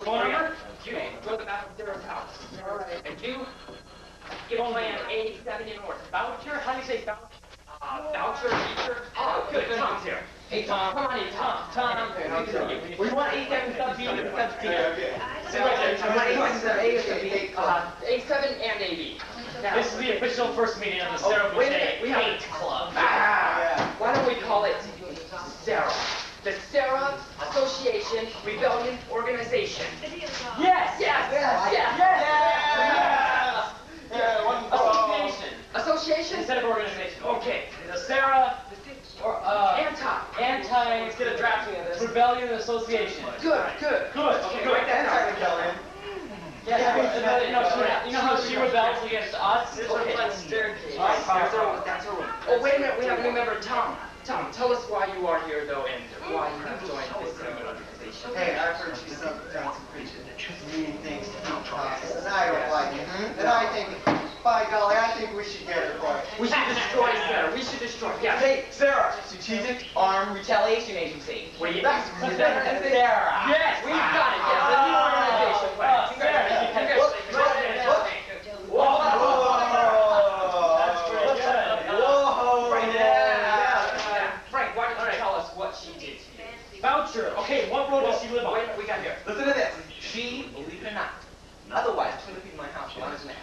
Phone number? You go to the back of Sarah's house. All right. And you give plan A7 in order. Voucher? How do you say voucher? Voucher, feature? Oh, good. Tom's here. Hey, Tom. Come on in, Tom. Tom. We want A7 sub B and sub C. A7 and AB. This is the official first meeting of the S.A.R.A. Hate Club. Why don't we call it S.A.R.A? The S.A.R.A. Association Rebellion Organization. Yes! Yes! Yes! Yes! Association. Association? Instead of organization. Okay. The S.A.R.A. Anti-Rebellion Association. Good. Okay, write that down. Rebellion. You know how she rebels against us? Okay. That's her room. Oh, wait a minute. We have a new member, Tom. Tom, tell us why you are here, though, and why you have joined this organization. Hey, I've heard she's done some preaching, mean things to us, and I don't like it. And I think, by golly, I think we should get her right. We should destroy S.A.R.A. We should destroy. Yeah. Hey, S.A.R.A. Strategic Armed Retaliation Agency. What do you? That's S.A.R.A. Yes, we've got it. Yes, a new organization. Voucher. Okay, what road does she live on? We got here. Listen to this. She, believe it or not, otherwise between the people in my house, she understands.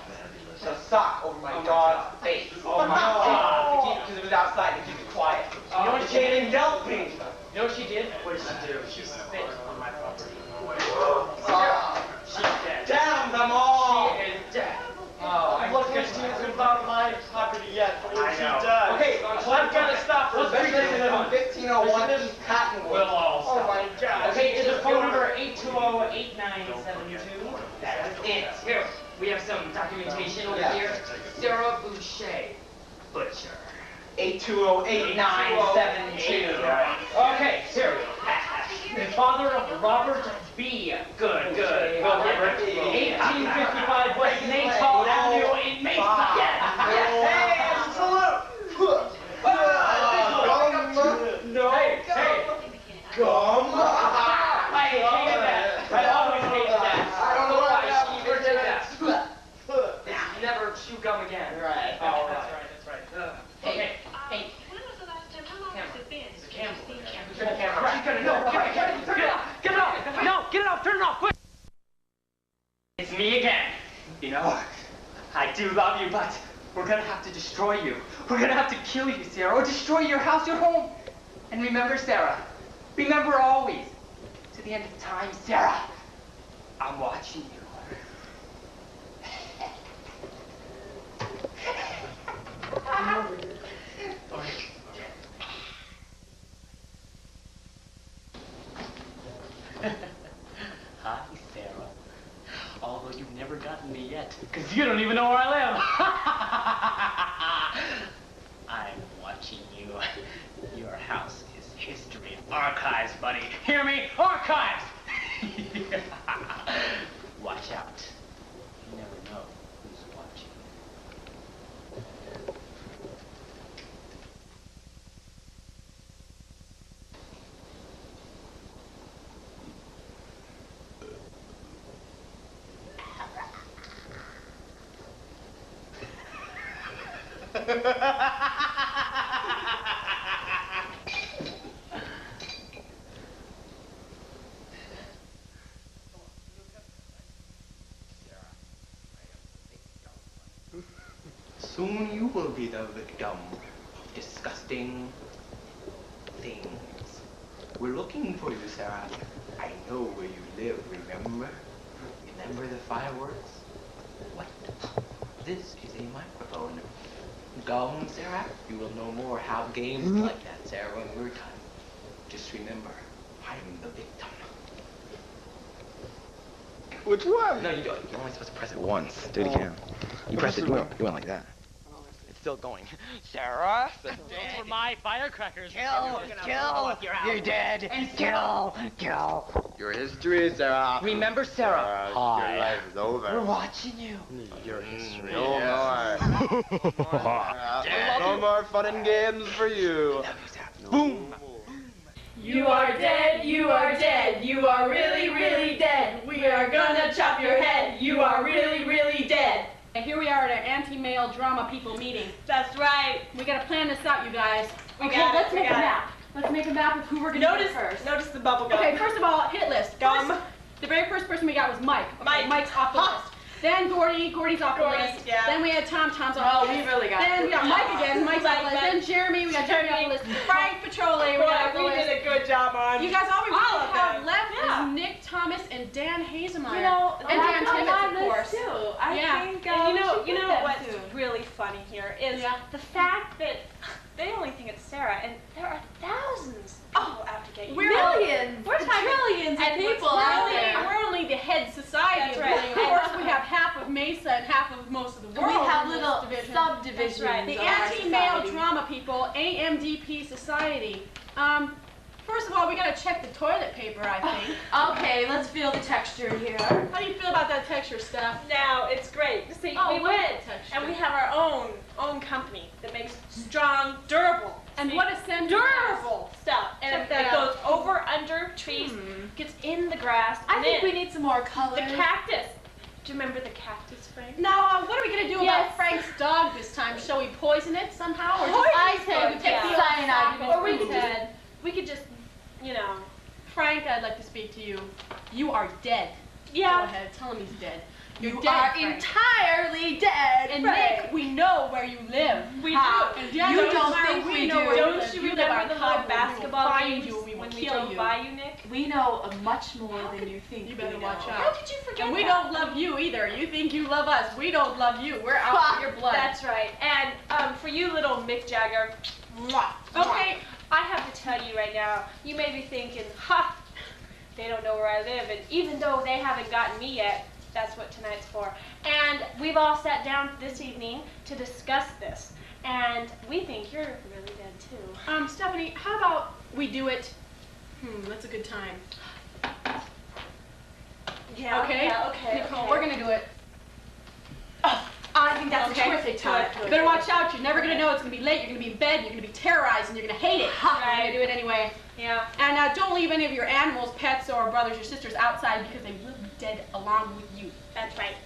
She'll sock over my dog's face. Oh my God. Because it was outside to keep it quiet. You know what she did? Yelp me. You know what she did? What did she do? She spit on my property. She's dead. Damn them all. She is dead. Oh, I'm looking at you about my property yet, but what she does. Okay, so I've got to stop. Let's bring this in 1501 East Cottonwood. Oh my God. Okay, is the phone number 820-8972? That's it. Here, we have some documentation over here. S.A.R.A. Boucher. Butcher. 820-8972. Okay, here. The father of Robert B. Good. 1855 West Natal Avenue in Mesa. Yes. Hey, salute. No. Hey. Gum. I hated that. I always hated that. I don't know why she ever did that. Never chew gum again. Right. Oh, that's right. Okay. Hey. When was the last time? How long has it been? It's a camera. Turn the camera off. Get it off. Turn it off, quick. It's me again. You know, I do love you, but we're gonna have to destroy you. We're gonna have to kill you, S.A.R.A., or destroy your house, your home. And remember, S.A.R.A., remember always, to the end of time, S.A.R.A., I'm watching you. Hi, S.A.R.A. Although you've never gotten me yet, because you don't even know where I live. I'm watching you. Your house is history. Archives, buddy. Hear me? Archives! Watch out. You never know who's watching. Soon you will be the victim of disgusting things. We're looking for you, S.A.R.A. I know where you live, remember? Remember the fireworks? What? This is a microphone. Gum, S.A.R.A. You will no more have games like that, S.A.R.A. in your time. Just remember, I'm the victim. Which one? No, you don't. You're only supposed to press it once. Do it again. You press it, you went like that. It's still going. S.A.R.A. Those were my firecrackers. Kill! You're dead! And kill! Your history, S.A.R.A. Remember, S.A.R.A. Hi. Your life is over. We're watching you. Your history. No more. No more fun and games for you. Boom! You are dead, you are dead, you are really, really dead. We are gonna chop your head, you are really, really dead. And here we are at our anti-male drama people meeting. That's right. We gotta plan this out, you guys. We Okay, got it, let's we make a got it. map. Let's make a map of who we're gonna do first. Notice the bubble gum. Okay, first of all, hit list. Gum. First, the very first person we got was Mike. Okay, Mike. Mike's off the list. Then Gordy's off the list. Yeah. Then we had Tom's off Well, the we list. really got Then we got Mike again. Mike's off the list. Then Jeremy, we got Jeremy off the list. Frank Petrole, we got off the we list. did a good job on You guys, all we all really of have them. left Yeah. is Nick Thomas and Dan Hazemeyer. You know, and Dan Timmons, of course. too. I Yeah. think And we should you get know them what's too. really funny here is Yeah. the fact that they only think it's Sarah, and there are thousands of people out to get you. Millions, We're talking trillions of and people we're out really- there. We're only the head society That's of right. bullying. Of course, we have half of Mesa and half of most of the world. We have in this little division. subdivisions That's right. The of our anti-male society. drama people, A.M.D.P Society. First of all, we gotta check the toilet paper, I think. Okay, let's feel the texture here. How do you feel about that texture stuff? Now it's great. See, Oh, we wonderful went texture. and we have our own company that makes strong, durable. And see, what a scent. durable stuff, and Check it that goes out. over under trees, gets in the grass. I and think in. we need some more color. The cactus. Do you remember the cactus, Frank? Now, what are we gonna do about Yes. Frank's dog this time? Shall we poison it somehow, or just I say we take Yeah. the cyanide. Or we could instead? We could just, you know. Frank, I'd like to speak to you. You are dead. Go Yeah. ahead, tell him he's dead. You're You dead, are Frank. entirely dead. And Frank. Nick, we know where you live. We How? do. And Dan You Hazemeyer, don't think we know do. where you Don't live. you live remember on the little Cottonwood. basketball We will find games you. We will when we kill drove you. by you, Nick? We know much more than you think. You better we watch know. out. How could you forget And we that? don't love you either. You think you love us. We don't love you. We're out for your blood. That's right. And for you little Mick Jagger, mwah, okay, I have to tell you right now, you may be thinking, ha, they don't know where I live, and even though they haven't gotten me yet, that's what tonight's for. And we've all sat down this evening to discuss this, and we think you're really dead too. Stephanie, how about we do it? That's a good time. Yeah. Okay? Yeah, okay. Nicole, okay. we're gonna do it. I think that's Okay. a terrific time. You better watch out. You're never gonna know it's gonna be late. You're gonna be in bed. You're gonna be terrorized, and you're gonna hate it. We're gonna do it anyway. Yeah. And don't leave any of your animals, pets, or brothers or sisters outside because they will be dead along with you. That's right.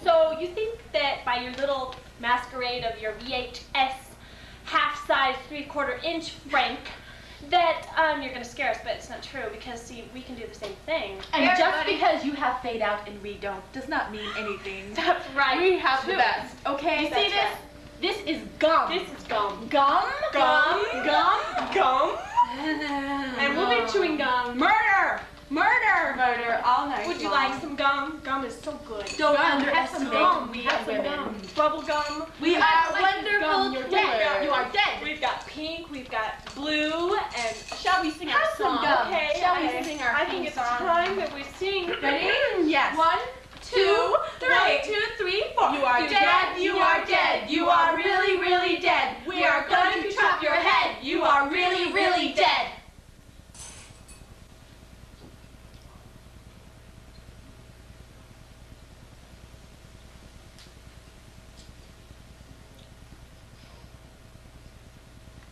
So you think that by your little masquerade of your VHS half-size 3/4 inch Frank that you're gonna scare us, but it's not true because see we can do the same thing. And just Everybody- because you have fade out and we don't does not mean anything. That's right. We have the too. best. Okay, You see that's this? right. This is gum. This is gum. Gum? Gum. Gum? Gum. And we'll be chewing gum. Murder! Murder! Murder all night. Would you long. like some gum? Gum is so good. Don't Gum, underestimate gum. we Have as some women. gum. Bubble gum. We are wonderful Gum, you're dead. killers. You are dead. We've got pink. We've got blue. And Shall we sing our Have some song? gum. okay, Shall we okay. sing our I theme think it's song? time that we sing. Ready? Yes. 1, 2, 3. 1, 2, 3, 4. You are dead, you are dead, you are really, really dead. We are going to chop your head. You are really, really dead.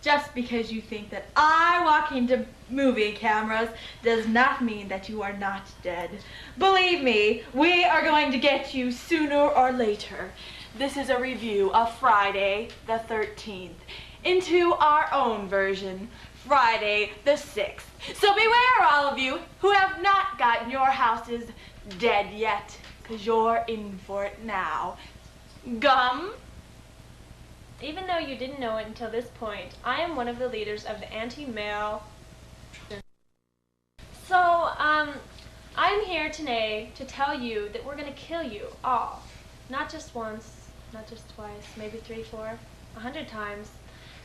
Just because you think that I walk into movie cameras does not mean that you are not dead. Believe me, we are going to get you sooner or later. This is a review of Friday the 13th into our own version, Friday the 6th. So beware all of you who have not gotten your houses dead yet, because you're in for it now. Gum? Even though you didn't know it until this point, I am one of the leaders of the anti-male. So, I'm here today to tell you that we're gonna kill you all. Not just once, not just twice, maybe 3, 4, 100 times.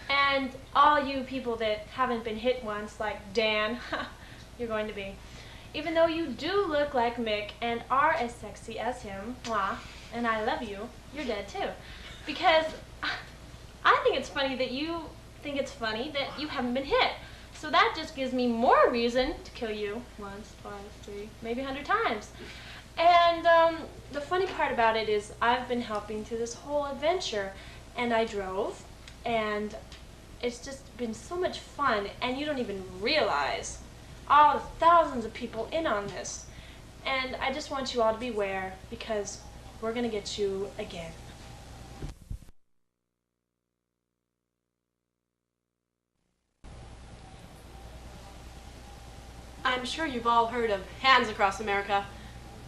And all you people that haven't been hit once, like Dan, you're going to be. Even though you do look like Mick and are as sexy as him, mwah, and I love you, you're dead too. Because I think it's funny that you think it's funny that you haven't been hit. So that just gives me more reason to kill you once, twice, 3, maybe 100 times. And the funny part about it is I've been helping through this whole adventure, and I drove, and it's just been so much fun, and you don't even realize all the thousands of people in on this. And I just want you all to beware, because we're gonna get you again. I'm sure you've all heard of Hands Across America.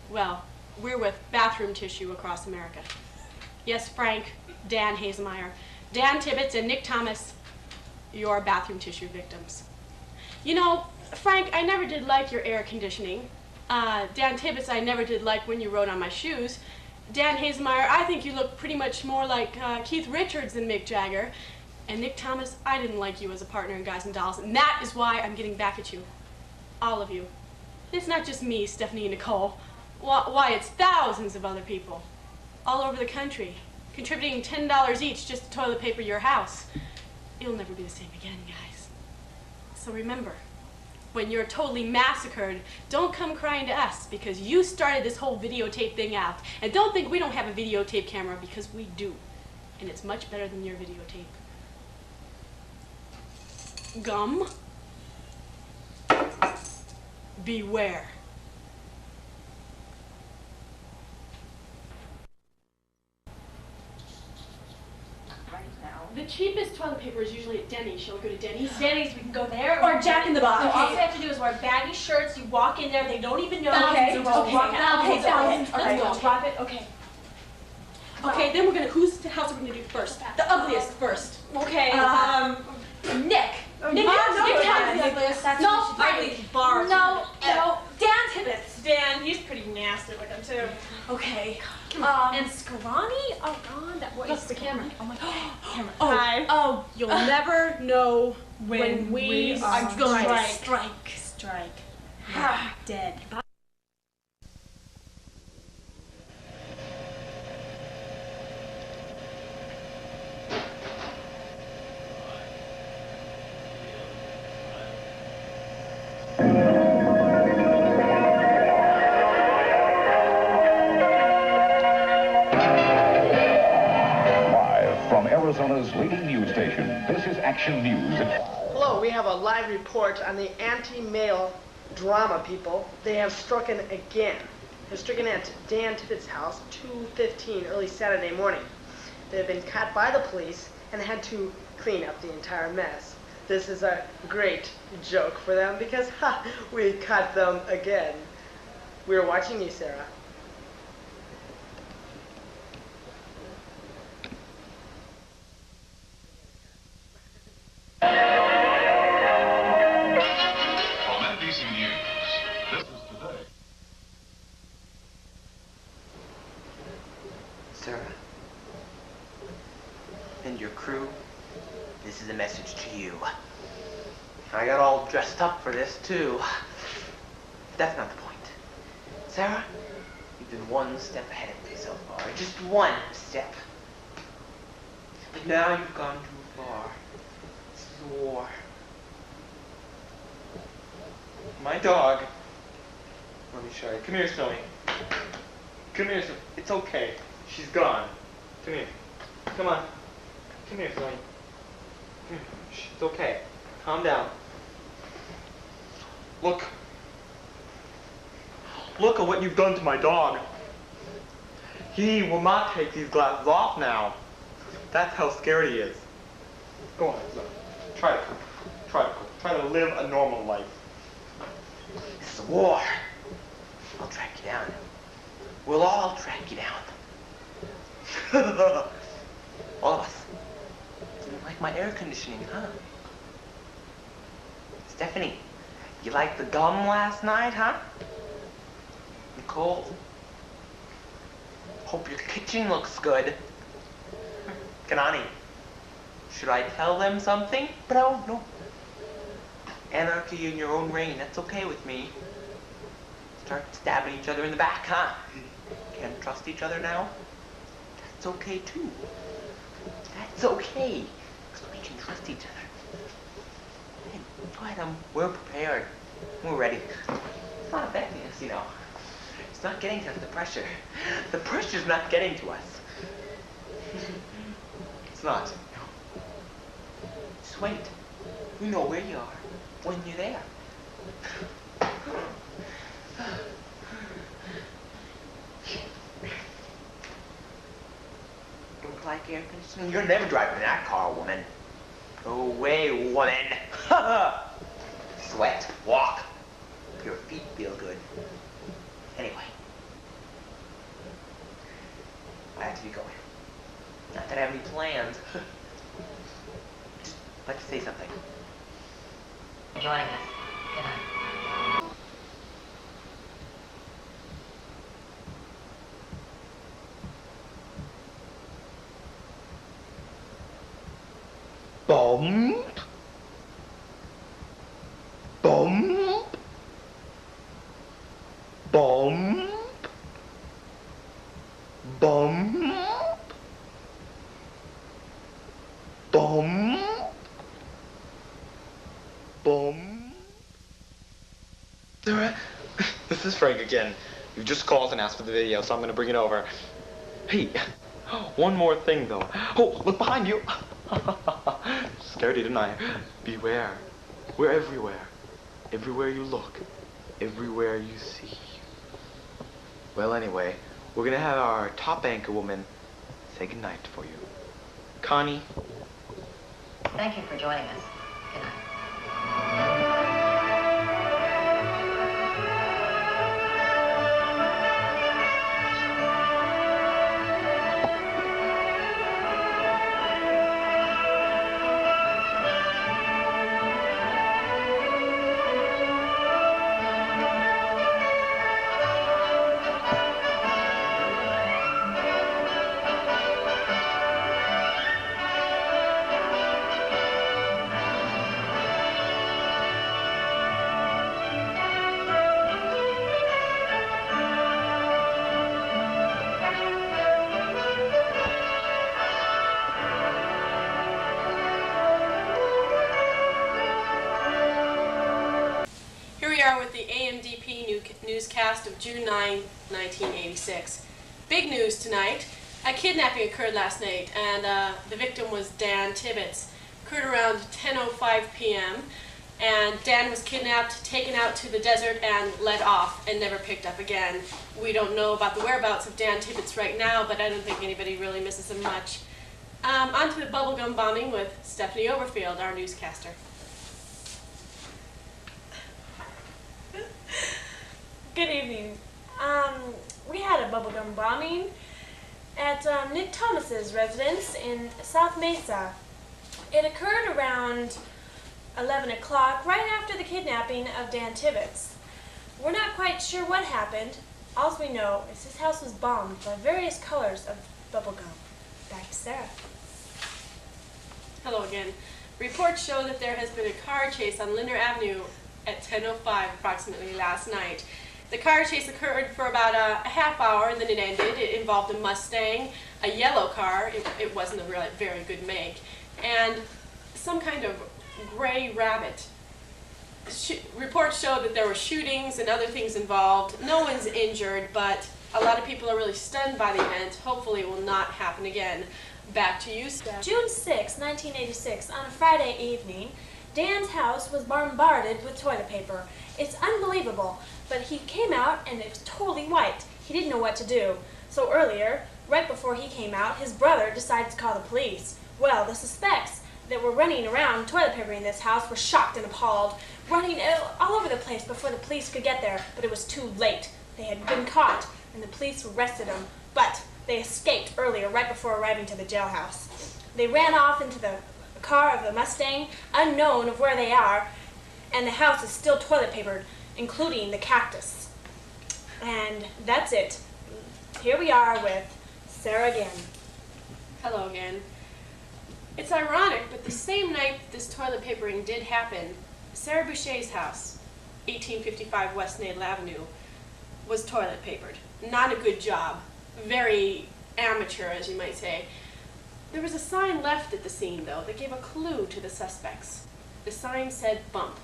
Well, we're with Bathroom Tissue Across America. Yes, Frank, Dan Hazemeyer, Dan Tibbetts, and Nick Thomas, your bathroom tissue victims. You know, Frank, I never did like your air conditioning. Dan Tibbetts, I never did like when you rode on my shoes. Dan Hazemeyer, I think you look pretty much more like Keith Richards than Mick Jagger. And Nick Thomas, I didn't like you as a partner in Guys and Dolls, and that is why I'm getting back at you. All of you. It's not just me, Stephanie and Nicole. Why, it's thousands of other people all over the country, contributing $10 each just to toilet paper your house. It'll never be the same again, guys. So remember, when you're totally massacred, don't come crying to us, because you started this whole videotape thing out. And don't think we don't have a videotape camera, because we do. And it's much better than your videotape. Gum. Beware. The cheapest toilet paper is usually at Denny's. Shall we go to Denny's? Denny's, we can go there. Or Jack in the Box. So all you have to do is wear baggy shirts. You walk in there, they don't even know. Okay, So we'll walk out. okay, Let's okay. go. Drop it. Okay. Okay, then we're gonna, whose house are we gonna do first? The ugliest first. Okay. Nick. Nick has the ugliest. No, ugly bar. No, Dan Tibbetts. Dan, he's pretty nasty looking too. Okay. And Scrawny? Oh God, that boy. That's the camera. Oh my God. Camera. Hi. Oh, you'll never know when we are going to strike. Strike. Dead. Arizona's leading news station. This is Action News. Hello, we have a live report on the anti-male drama people. They have stricken again. They're stricken at Dan Tibbetts' house, 2:15 early Saturday morning. They've been caught by the police and had to clean up the entire mess. This is a great joke for them because, we caught them again. We were watching you, Sarah. Sarah, and your crew, this is a message to you. I got all dressed up for this too. That's not the point. Sarah, you've been one step ahead of me so far. Just one step. But now you've gone too far. This is war. My dog. Let me show you. Come here, Snowy. Come here, Snowy. It's okay. She's gone. Come here. Come on. Come here, Snowy. Come here. Shh, it's okay. Calm down. Look. Look at what you've done to my dog. He will not take these glasses off now. That's how scared he is. Go on, Snowy. Try to live a normal life. This is a war. I'll track you down. We'll all track you down. All of us. Didn't like my air conditioning, huh? Stephanie, you liked the gum last night, huh? Nicole, hope your kitchen looks good. Kanani, should I tell them something? But no. Anarchy in your own reign, that's okay with me. Start stabbing each other in the back, huh? Can't trust each other now? That's okay too. That's okay. Because we can trust each other. Hey, go ahead, we're prepared. We're ready. It's not affecting us, you know. It's not getting to us, the pressure. The pressure's not getting to us. It's not. Just wait. You know where you are when you're there. look like air conditioning? You're never driving that car, woman. Go away, woman. Sweat, walk. Your feet feel good. Anyway, I have to be going. Not that I have any plans. Just like to say something. Joining us. Good night. Bump. Bump. Bump. Bump. Bump. Bump. Sarah, this is Frank again. You just called and asked for the video, so I'm gonna bring it over. Hey, one more thing though. Oh, look behind you. Scared you, didn't I? Beware. We're everywhere. Everywhere you look. Everywhere you see. Well, anyway, we're gonna have our top anchor woman say goodnight for you. Connie. Thank you for joining us. Good night. With the A.M.D.P. newscast of June 9, 1986. Big news tonight. A kidnapping occurred last night, and the victim was Dan Tibbetts. Occurred around 10:05 p.m. and Dan was kidnapped, taken out to the desert, and led off and never picked up again. We don't know about the whereabouts of Dan Tibbetts right now, but I don't think anybody really misses him much. On to the bubblegum bombing with Stephanie Overfield, our newscaster. Good evening. We had a bubblegum bombing at Nick Thomas's residence in South Mesa. It occurred around 11 o'clock, right after the kidnapping of Dan Tibbetts. We're not quite sure what happened. All we know is his house was bombed by various colors of bubblegum. Back to Sarah. Hello again. Reports show that there has been a car chase on Linder Avenue at 10:05 approximately last night. The car chase occurred for about a half hour and then it ended. It involved a Mustang, a yellow car, it wasn't a really very good make, and some kind of gray rabbit. Reports show that there were shootings and other things involved. No one's injured, but a lot of people are really stunned by the event. Hopefully it will not happen again. Back to you, Steph. June 6, 1986, on a Friday evening, Dan's house was bombarded with toilet paper. It's unbelievable, but he came out and it was totally white. He didn't know what to do. So earlier, right before he came out, his brother decided to call the police. Well, the suspects that were running around toilet paper in this house were shocked and appalled, running all over the place before the police could get there, but it was too late. They had been caught, and the police arrested them, but they escaped earlier, right before arriving to the jailhouse. They ran off into the car of the Mustang, unknown of where they are, and the house is still toilet papered, including the cactus. And that's it. Here we are with Sarah again. Hello again. It's ironic, but the same night this toilet papering did happen, Sarah Boucher's house, 1855 West Natal Avenue, was toilet papered. Not a good job. Very amateur, as you might say. There was a sign left at the scene, though, that gave a clue to the suspects. The sign said bump.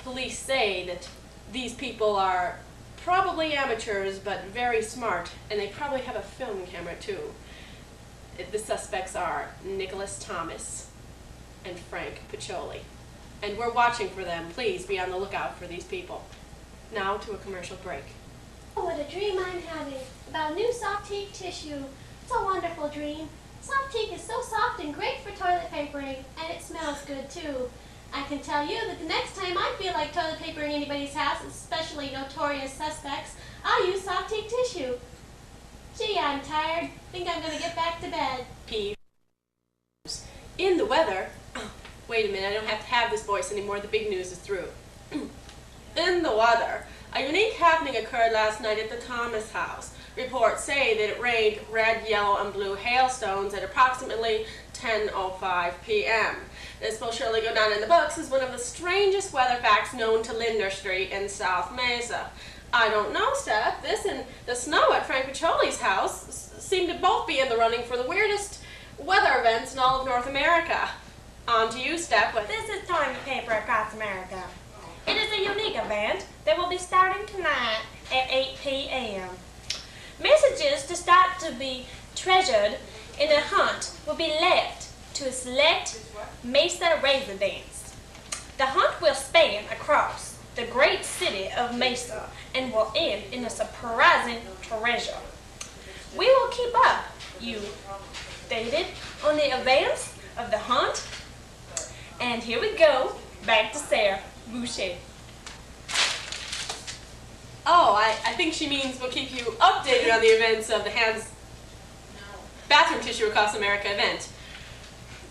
Police say that these people are probably amateurs, but very smart, and they probably have a film camera, too. The suspects are Nicholas Thomas and Frank Piccioli. And we're watching for them. Please be on the lookout for these people. Now to a commercial break. Oh, what a dream I'm having about new soft teeth tissue. It's a wonderful dream. Soft teak is so soft and great for toilet papering, and it smells good too. I can tell you that the next time I feel like toilet papering anybody's house, especially notorious suspects, I'll use soft teak tissue. Gee, I'm tired. Think I'm gonna get back to bed. P. In the weather. Wait a minute, I don't have to have this voice anymore. The big news is through. In the weather. A unique happening occurred last night at the Thomas house. Reports say that it rained red, yellow, and blue hailstones at approximately 10:05 p.m. This will surely go down in the books as one of the strangest weather facts known to Linder Street in South Mesa. I don't know, Steph. This and the snow at Frank Piccioli's house seem to both be in the running for the weirdest weather events in all of North America. On to you, Steph. This is Toilet Paper Across America. It is a unique event that will be starting tonight at 8 p.m. Messages to start to be treasured in a hunt will be left to a select Mesa residents. The hunt will span across the great city of Mesa and will end in a surprising treasure. We will keep up you updated on the events of the hunt. And here we go, back to Sarah Boucher. Oh, I think she means we'll keep you updated on the events of the Hands Bathroom Tissue Across America event.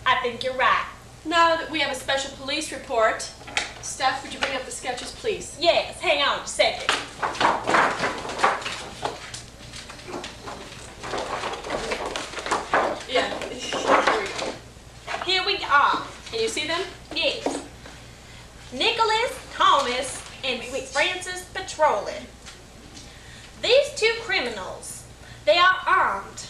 I think you're right. Now that we have a special police report, Steph, would you bring up the sketches, please? Yes, hang on a second. Yeah, here we are. Can you see them? Yes. Nicholas Thomas and Francis Petroli. These two criminals, they are armed.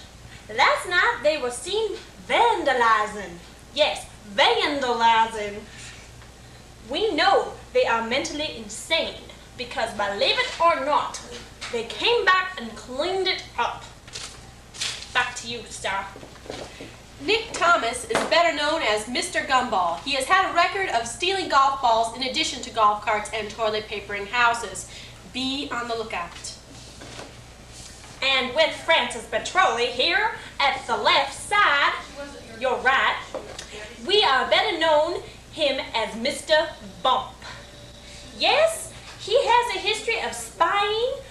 Last night they were seen vandalizing. Yes, vandalizing. We know they are mentally insane because, believe it or not, they came back and cleaned it up. Back to you, Star. Nick Thomas is better known as Mr. Gumball. He has had a record of stealing golf balls in addition to golf carts and toilet paper in houses. Be on the lookout. And with Francis Petroli here at the left side, you're right, we are better known him as Mr. Bump. Yes, he has a history of spying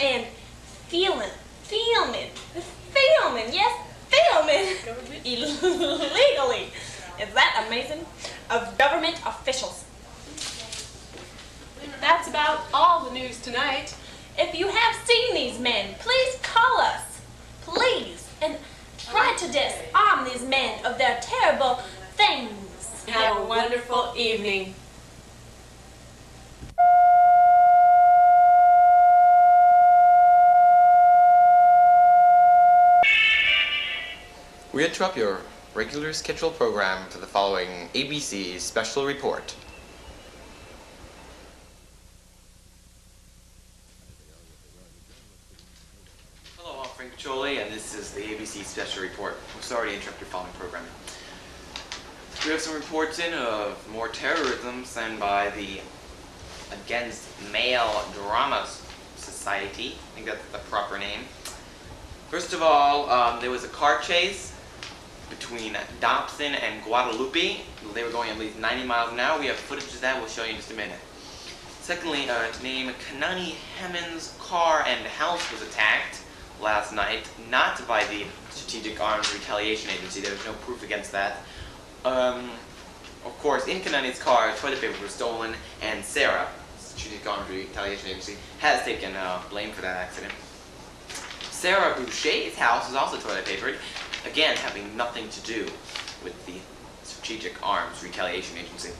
and filming, yes, filming illegally. Is that amazing? Of government officials. That's about all the news tonight. If you have seen these men, please call us. Please. And try to disarm these men of their terrible things. Have a wonderful evening. We interrupt your regular scheduled program for the following ABC special report. Hello, I'm Frank Piccioli, and this is the ABC special report. We're sorry to interrupt your following programming. We have some reports in of more terrorism sent by the Against Male Drama Society. I think that's the proper name. First of all, there was a car chase between Dobson and Guadalupe. They were going at least 90 miles an hour. We have footage of that. We'll show you in just a minute. Secondly, name Kanani Hammond's car and house was attacked last night, not by the Strategic Arms Retaliation Agency. There was no proof against that. Of course, in Kanani's car, toilet paper was stolen, and S.A.R.A, Strategic Arms Retaliation Agency, has taken blame for that accident. Sarah Boucher's house was also toilet papered, again having nothing to do with the Strategic Arms Retaliation Agency.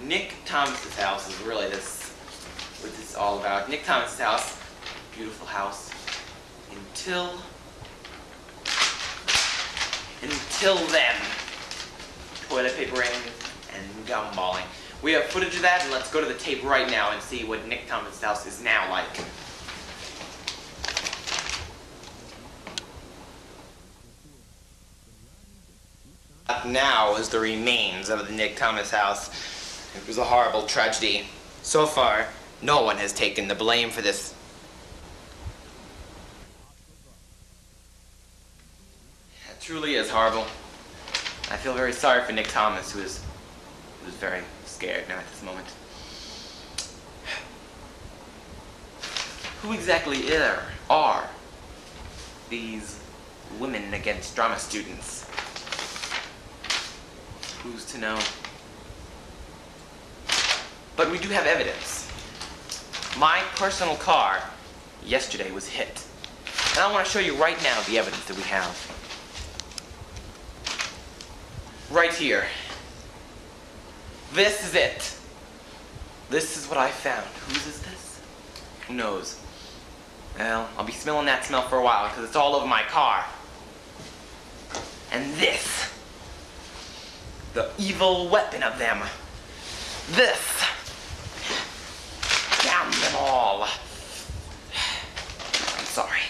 Nick Thomas's house is really what this is all about. Nick Thomas's house, beautiful house, until then, toilet papering and gumballing. We have footage of that, and let's go to the tape right now and see what Nick Thomas's house is now like. Now is the remains of the Nick Thomas house. It was a horrible tragedy. So far, no one has taken the blame for this. It truly is horrible. I feel very sorry for Nick Thomas, who is very scared now at this moment. Who exactly are these women against drama students? Who's to know? But we do have evidence. My personal car yesterday was hit. And I want to show you right now the evidence that we have. Right here. This is it. This is what I found. Whose is this? Who knows? Well, I'll be smelling that smell for a while because it's all over my car. And this. The evil weapon of them. This. Damn them all. I'm sorry.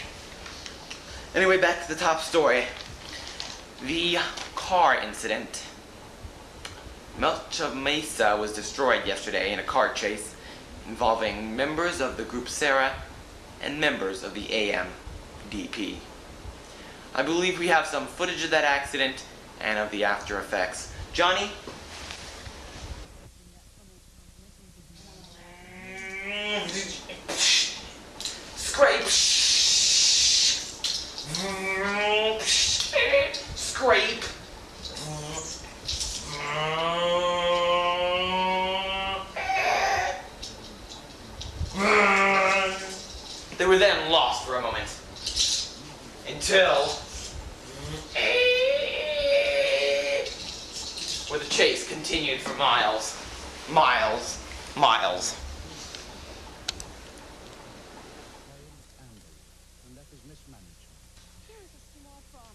Anyway, back to the top story. The car incident. Much of Mesa was destroyed yesterday in a car chase involving members of the group S.A.R.A. and members of the A.M.D.P. I believe we have some footage of that accident and of the after effects. Johnny? Scrape. Scrape. They were then lost for a moment. Until... where the chase continued for miles. Miles. Miles.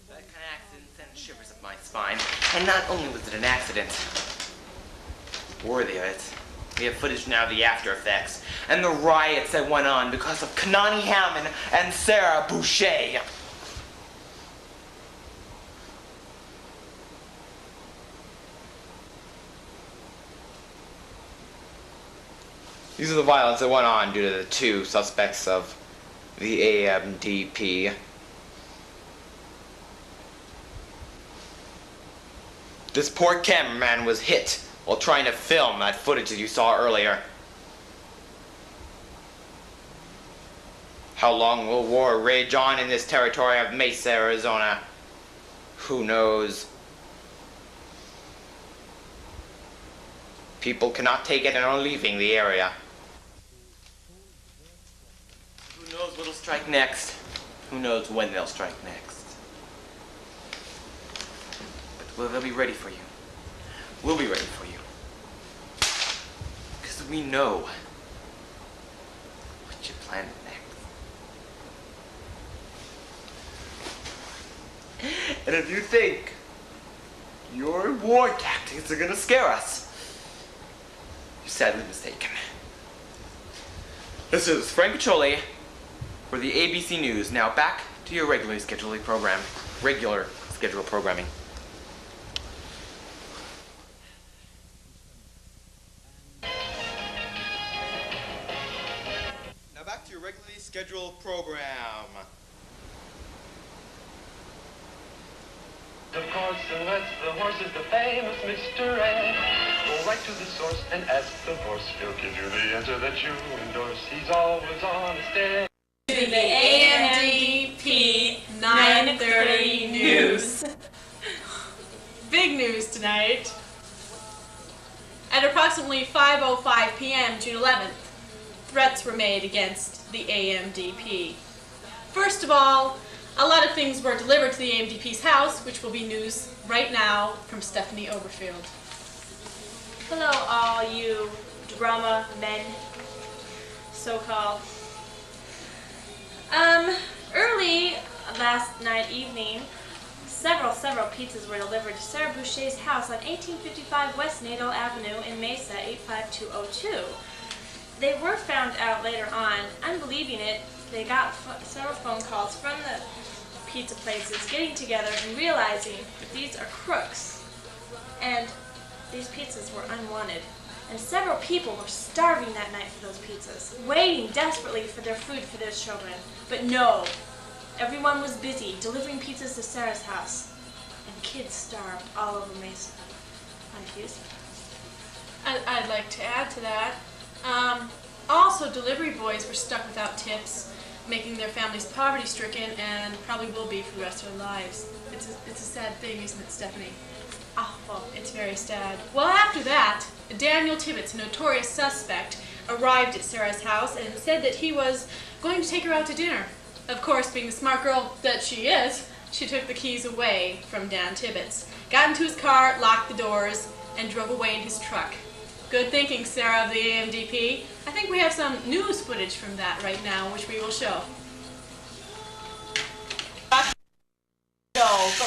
That kind of accident sent shivers up my spine. And not only was it an accident, worthy of it, we have footage now of the after effects and the riots that went on because of Kanani Hammond and Sarah Boucher. These are the violence that went on due to the two suspects of the A.M.D.P. This poor cameraman was hit while trying to film that footage that you saw earlier. How long will war rage on in this territory of Mesa, Arizona? Who knows? People cannot take it and are leaving the area. Who knows what'll strike next? Who knows when they'll strike next? But they'll be ready for you. We'll be ready for you. Because we know what you planned next. And if you think your war tactics are gonna scare us, you're sadly mistaken. This is Frank Ciccioli for the ABC News. Now back to your regular scheduled programming. Now back to your regularly scheduled program. Of course, and that's the horse is the famous Mr. A. Go right to the source and ask the horse. He'll give you the answer that you endorse. He's always on his day. To the A.M.D.P. 9:30 news. Big news tonight. At approximately 5:05 p.m. June 11th, threats were made against the A.M.D.P. First of all, a lot of things were delivered to the A.M.D.P.'s house, which will be news right now from Stephanie Oberfield. Hello, all you drama men, so-called. Early last night evening, several pizzas were delivered to Sarah Boucher's house on 1855 West Natal Avenue in Mesa, 85202. They were found out later on. Unbelieving it, they got several phone calls from the pizza places getting together and realizing that these are crooks and these pizzas were unwanted. And several people were starving that night for those pizzas, waiting desperately for their food for their children. But no, everyone was busy delivering pizzas to Sarah's house. and kids starved all over Mesa. Confused? I'd like to add to that. Also, delivery boys were stuck without tips, making their families poverty-stricken and probably will be for the rest of their lives. It's a sad thing, isn't it, Stephanie? Awful. It's very sad. Well, after that, Daniel Tibbetts, a notorious suspect, arrived at Sarah's house and said that he was going to take her out to dinner. Of course, being the smart girl that she is, she took the keys away from Dan Tibbetts, got into his car, locked the doors, and drove away in his truck. Good thinking, Sarah of the A.M.D.P. I think we have some news footage from that right now, which we will show. But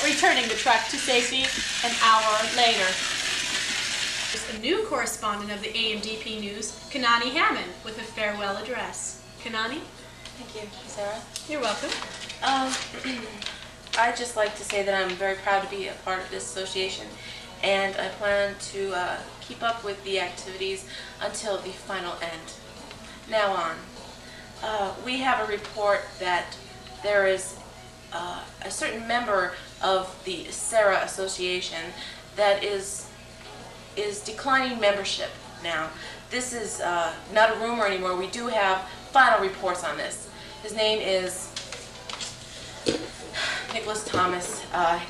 returning the truck to safety an hour later. There's a new correspondent of the A.M.D.P. News, Kanani Hammond, with a farewell address. Kanani? Thank you, Sarah. You're welcome. I'd just like to say that I'm very proud to be a part of this association, and I plan to keep up with the activities until the final end. Now on. We have a report that there is a certain member of the S.A.R.A Association that is declining membership now. This is not a rumor anymore. We do have final reports on this. His name is Nicholas Thomas,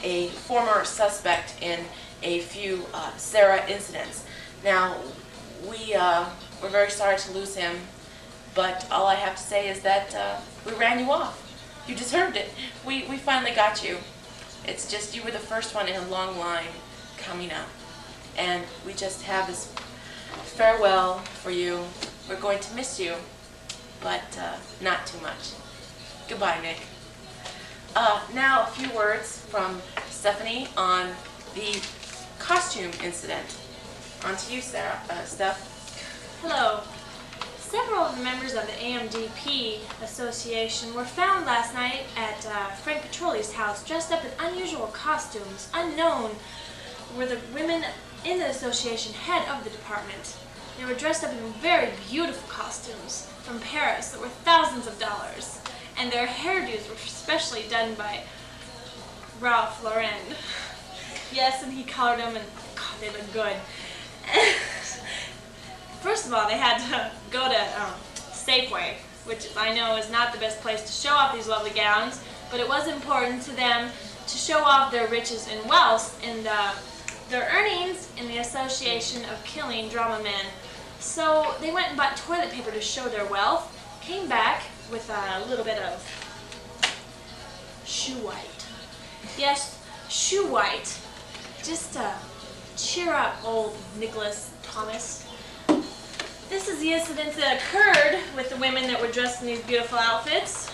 a former suspect in a few S.A.R.A incidents. Now, we're very sorry to lose him, but all I have to say is that we ran you off. You deserved it. We finally got you. It's just you were the first one in a long line coming up. And we just have this farewell for you. We're going to miss you, but not too much. Goodbye, Nick. Now a few words from Stephanie on the costume incident. On to you, Sarah. Steph. Hello. Several of the members of the A.M.D.P. Association were found last night at Frank Petroli's house dressed up in unusual costumes. Unknown were the women in the association head of the department. They were dressed up in very beautiful costumes from Paris that were thousands of dollars, and their hairdos were specially done by Ralph Lauren. Yes, and he colored them, and God, they look good. First of all, they had to go to Safeway, which I know is not the best place to show off these lovely gowns, but it was important to them to show off their riches and wealth and their earnings in the Association of Killing Drama Men. So they went and bought toilet paper to show their wealth, came back with a little bit of shoe white. Yes, shoe white. Just to cheer up old Nicholas Thomas. This is the incident that occurred with the women that were dressed in these beautiful outfits.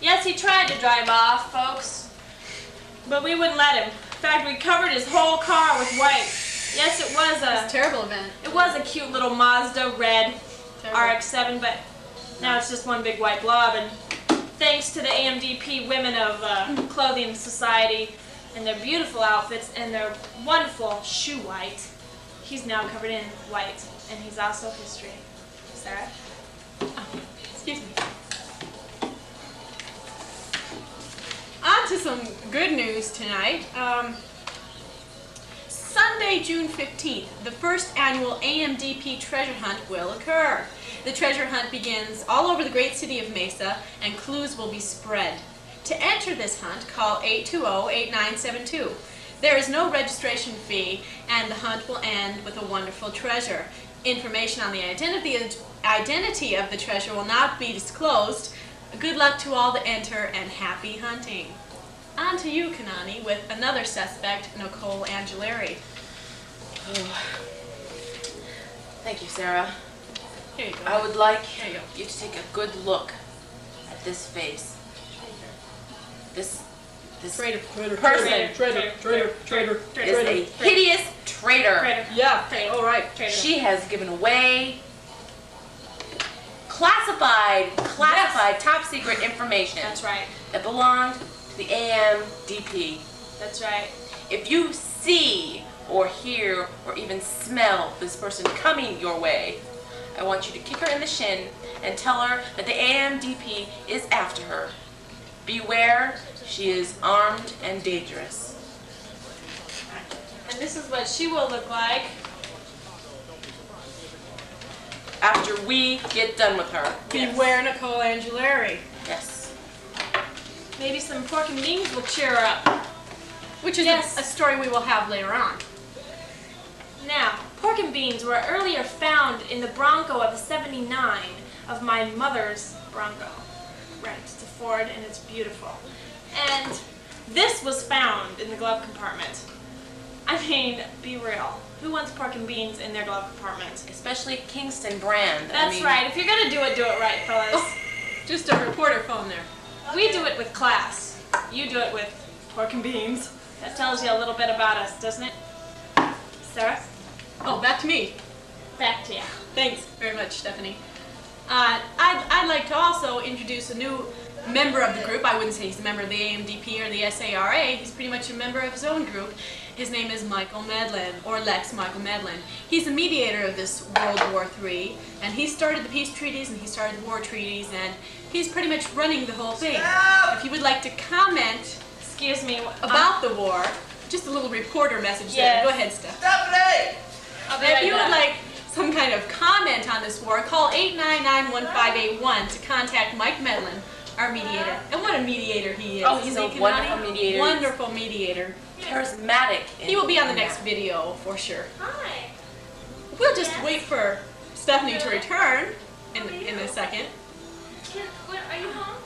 Yes, he tried to drive off, folks, but we wouldn't let him. In fact, we covered his whole car with white. Yes, it was a terrible event. It was a cute little Mazda red RX-7, but now it's just one big white blob. And thanks to the A.M.D.P. Women of Clothing Society and their beautiful outfits and their wonderful shoe white, he's now covered in white, and he's also history. Sarah? Oh, excuse me. On to some good news tonight. Sunday, June 15th, the first annual A.M.D.P. treasure hunt will occur. The treasure hunt begins all over the great city of Mesa, and clues will be spread. To enter this hunt, call 820-8972. There is no registration fee, and the hunt will end with a wonderful treasure. Information on the identity of the treasure will not be disclosed. Good luck to all that enter, and happy hunting. On to you, Kanani, with another suspect, Nicole Angelari. Oh. Thank you, Sarah. Here you go. I would like you to take a good look at this face. This traitor is a hideous traitor. Yeah, all right. She has given away classified, top secret information. That's right. That belonged to the A.M.D.P. That's right. If you see or hear or even smell this person coming your way, I want you to kick her in the shin and tell her that the A.M.D.P. is after her. Beware, She is armed and dangerous. And this is what she will look like after we get done with her. Beware Nicole Angelari. Yes. Maybe some pork and beans will cheer her up. Which is a story we will have later on. Now, pork and beans were earlier found in the Bronco of '79 of my mother's Bronco. Right, it's a Ford and it's beautiful. And this was found in the glove compartment. I mean, be real. Who wants pork and beans in their glove compartment? Especially Kingston brand. That's right. If you're going to do it right, fellas. Oh, just a reporter phone there. We do it with class. You do it with pork and beans. That tells you a little bit about us, doesn't it? Sarah? Oh, back to me. Back to you. Thanks very much, Stephanie. I'd like to also introduce a new member of the group. I wouldn't say he's a member of the A.M.D.P. or the S.A.R.A. He's pretty much a member of his own group. His name is Michael Medlin, or Lex Michael Medlin. He's a mediator of this World War III, and he started the peace treaties and he started the war treaties, and he's pretty much running the whole thing. If you would like to comment, excuse me, about the war, just a little reporter message there. Go ahead, Steph. Stephanie! If you would like some kind of comment on this war, call 899-1581 to contact Mike Medlin, our mediator. And what a mediator he is. Oh, he's a wonderful mediator. Wonderful mediator. Charismatic. He will be on the next video for sure. Hi. We'll just wait for Stephanie to return in a second. Are you home?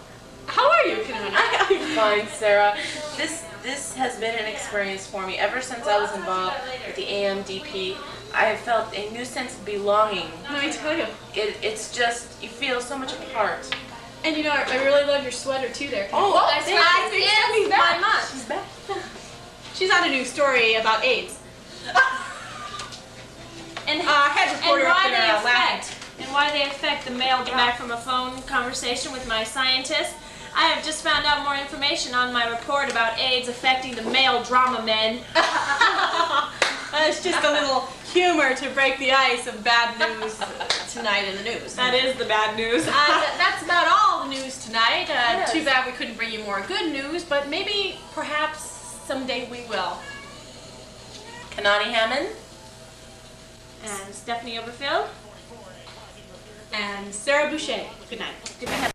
How are you, Kinana? I'm fine, Sarah. This has been an experience for me. Ever since I was involved with the A.M.D.P., I have felt a new sense of belonging. Let me tell you. It's just, you feel so much apart. And you know, I really love your sweater too there. Oh, I think Stephanie's back. She's back. She's on a new story about AIDS. And head reporter up there laughing. And why they affect the male back from a phone conversation with my scientist. I have just found out more information on my report about AIDS affecting the male drama men. It's just a little humor to break the ice of bad news tonight in the news. That is the bad news. That's about all the news tonight. Too bad we couldn't bring you more good news, but maybe, perhaps, someday we will. Kanani Hammond. And Stephanie Overfield. And Sarah Boucher. Good night. Good night.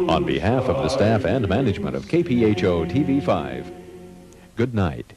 On behalf of the staff and management of KPHO TV5, good night.